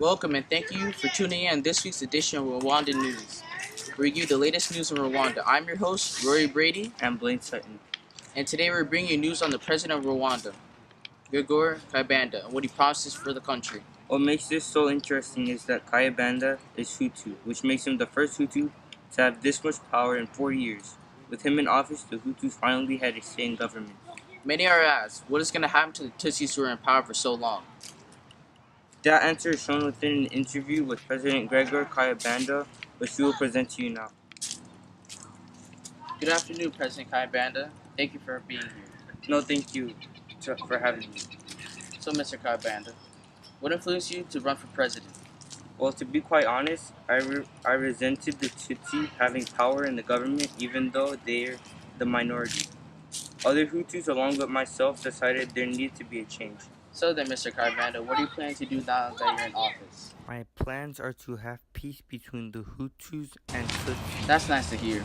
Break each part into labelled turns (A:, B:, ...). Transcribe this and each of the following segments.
A: Welcome and thank you for tuning in this week's edition of Rwanda News. We review the latest news in Rwanda. I'm your host, Rory Brady,
B: and Blaine Sutton.
A: and today we're bringing you news on the president of Rwanda, Gregor Kayibanda, and what he promises for the country.
B: What makes this so interesting is that Kayibanda is Hutu, which makes him the first Hutu to have this much power in 4 years. With him in office, the Hutus finally had a say in government.
A: Many are asked, what is going to happen to the Tutsis who are in power for so long?
B: That answer is shown within an interview with President Gregor Kayibanda, which we will present to you now.
A: Good afternoon, President Kayibanda. Thank you for being here.
B: No, thank you for having me.
A: So, Mr. Kayibanda, what influenced you to run for president?
B: Well, to be quite honest, I resented the Tutsi having power in the government, even though they're the minority. Other Hutus, along with myself, decided there needed to be a change.
A: So then, Mr. Kayibanda, what are you planning to do now that you're in office?
B: My plans are to have peace between the Hutus and Tutsis.
A: That's nice to hear.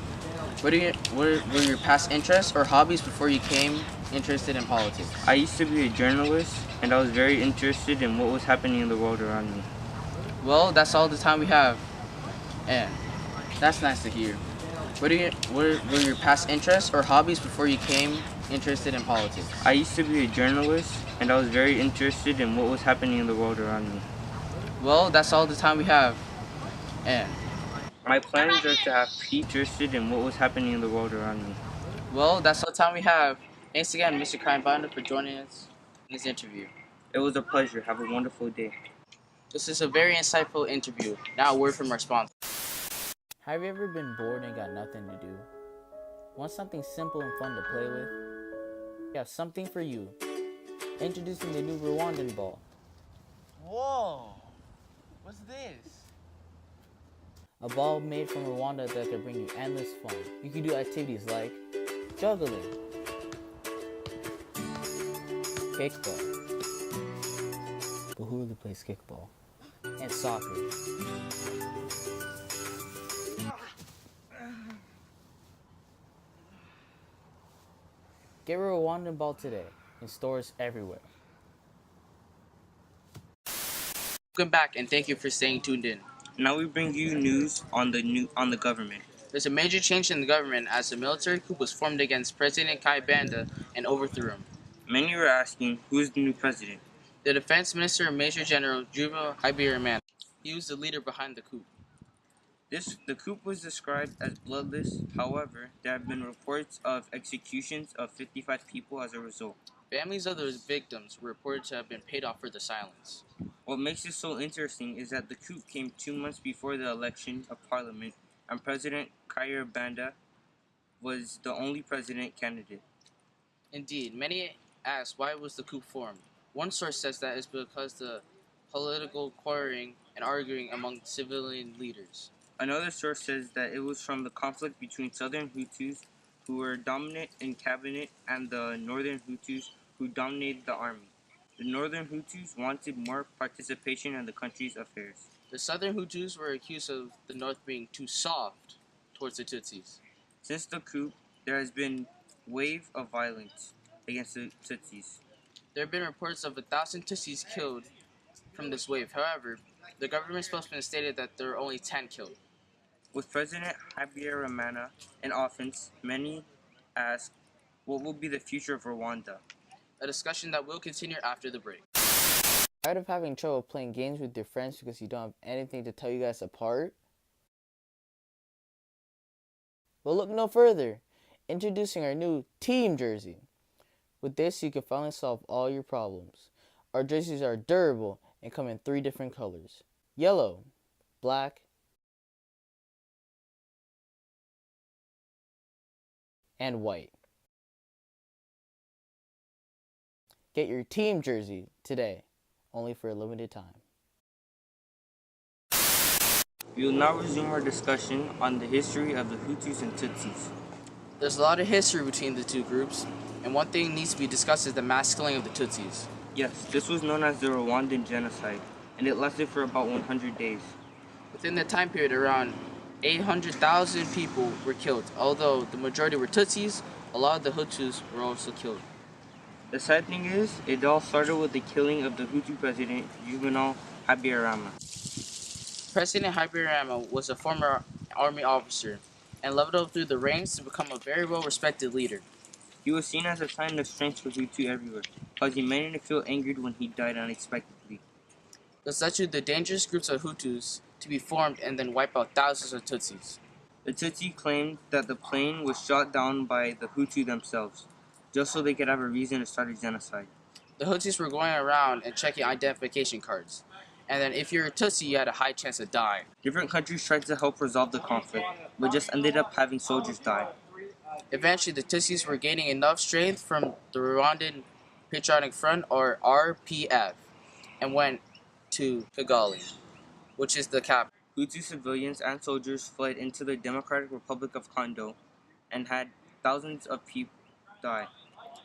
A: What were your past interests or hobbies before you became interested in politics?
B: I used to be a journalist, and I was very interested in what was happening in the world around me.
A: Well, that's all the time we have. And that's nice to hear. What were your past interests or hobbies before you became interested in politics?
B: I used to be a journalist, and I was very interested in what was happening in the world around me.
A: Well, that's all the time we have. And
B: my plans are to have peace, interested in what was happening in the world around me.
A: Well, that's all the time we have. Thanks again, Mr. Kayibanda, for joining us in this interview.
B: It was a pleasure. Have a wonderful day.
A: This is a very insightful interview. Now a word from our sponsor. Have you ever been bored and got nothing to do? Want something simple and fun to play with? We have something for you. Introducing the new Rwandan ball.
C: Whoa! What's this?
A: A ball made from Rwanda that can bring you endless fun. You can do activities like juggling, kickball, but who really plays kickball? And soccer. Get a Rwandan ball today in stores everywhere. Welcome back and thank you for staying tuned in.
B: Now we bring you news on the government.
A: There's a major change in the government as a military coup was formed against President Kayibanda and overthrew him.
B: Many are asking, who is the new president?
A: The Defense Minister, Major General Juba Habyarimana. He was the leader behind the coup.
B: The coup was described as bloodless. However, there have been reports of executions of 55 people as a result.
A: Families of those victims were reported to have been paid off for the silence.
B: What makes this so interesting is that the coup came 2 months before the election of parliament, and President Kayibanda was the only president candidate.
A: Indeed, many ask why was the coup formed. One source says that it's because the political quarreling and arguing among civilian leaders.
B: Another source says that it was from the conflict between southern Hutus, who were dominant in cabinet, and the northern Hutus, who dominated the army. The northern Hutus wanted more participation in the country's affairs.
A: The southern Hutus were accused of the north being too soft towards the Tutsis.
B: Since the coup, there has been a wave of violence against the Tutsis.
A: There have been reports of 1,000 Tutsis killed from this wave. However, the government spokesman stated that there were only 10 killed.
B: With President Habyarimana in office, many ask, what will be the future of Rwanda?
A: A discussion that will continue after the break. Tired of having trouble playing games with your friends because you don't have anything to tell you guys apart? Well, look no further. Introducing our new team jersey. With this, you can finally solve all your problems. Our jerseys are durable and come in 3 different colors: yellow, black, and white. Get your team jersey today, only for a limited time.
B: We will now resume our discussion on the history of the Hutus and Tutsis.
A: There's a lot of history between the two groups, and one thing needs to be discussed is the mass killing of the Tutsis.
B: Yes, this was known as the Rwandan genocide, and it lasted for about 100 days.
A: Within that time period, around 800,000 people were killed. Although the majority were Tutsis, a lot of the Hutus were also killed.
B: The sad thing is, it all started with the killing of the Hutu president, Juvenal Habyarimana.
A: President Habyarimana was a former army officer and leveled up through the ranks to become a very well-respected leader.
B: He was seen as a sign of strength for Hutu everywhere, causing many to feel angered when he died unexpectedly.
A: This led to the dangerous groups of Hutus to be formed and then wipe out thousands of Tutsis.
B: The Tutsi claimed that the plane was shot down by the Hutu themselves, just so they could have a reason to start a genocide.
A: The Hutus were going around and checking identification cards, and then if you're a Tutsi, you had a high chance of dying.
B: Different countries tried to help resolve the conflict, but just ended up having soldiers die.
A: Eventually, the Tutsis were gaining enough strength from the Rwandan Patriotic Front, or RPF, and went to Kigali, which is the capital.
B: Hutu civilians and soldiers fled into the Democratic Republic of Congo and had thousands of people die.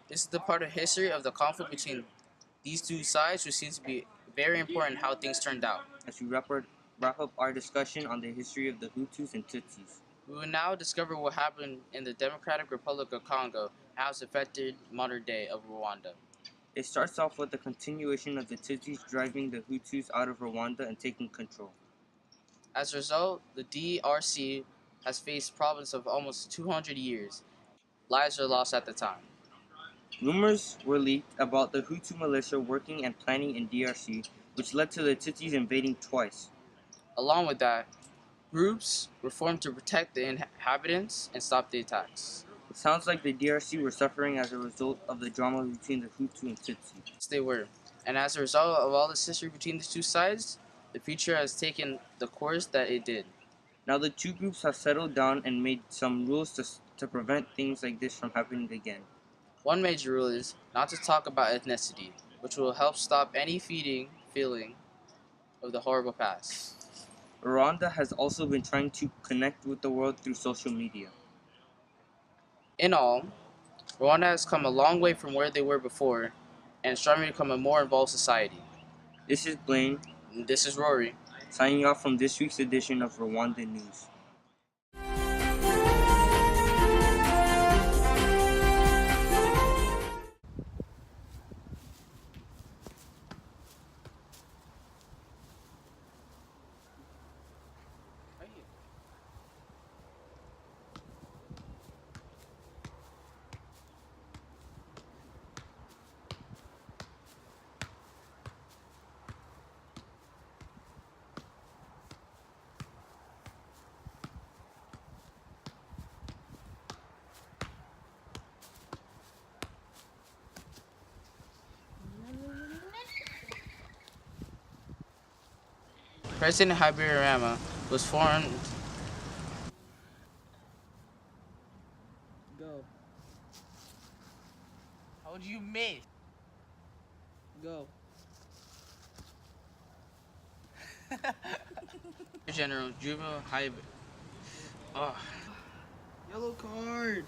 A: This is the part of history of the conflict between these two sides, which seems to be very important how things turned out.
B: As we wrap up our discussion on the history of the Hutus and Tutsis.
A: We will now discover what happened in the Democratic Republic of Congo and how it's affected modern day of Rwanda.
B: It starts off with the continuation of the Tutsis driving the Hutus out of Rwanda and taking control.
A: As a result, the DRC has faced problems of almost 200 years. Lives are lost at the time.
B: Rumors were leaked about the Hutu militia working and planning in DRC, which led to the Tutsis invading twice.
A: Along with that, groups were formed to protect the inhabitants and stop the attacks.
B: It sounds like the DRC were suffering as a result of the drama between the Hutu and Tutsi.
A: Yes, they were. And as a result of all this history between the two sides, the future has taken the course that it did.
B: Now the two groups have settled down and made some rules to prevent things like this from happening again.
A: One major rule is not to talk about ethnicity, which will help stop any feeling of the horrible past.
B: Rwanda has also been trying to connect with the world through social media.
A: In all, Rwanda has come a long way from where they were before and is striving to become a more involved society.
B: This is Blaine,
A: And this is Rory.
B: signing off from this week's edition of Rwanda News.
A: President Habyarimana was formed.
C: Go. How'd you miss? Go.
A: General Juvenile Hybrid. Oh.
C: Yellow card.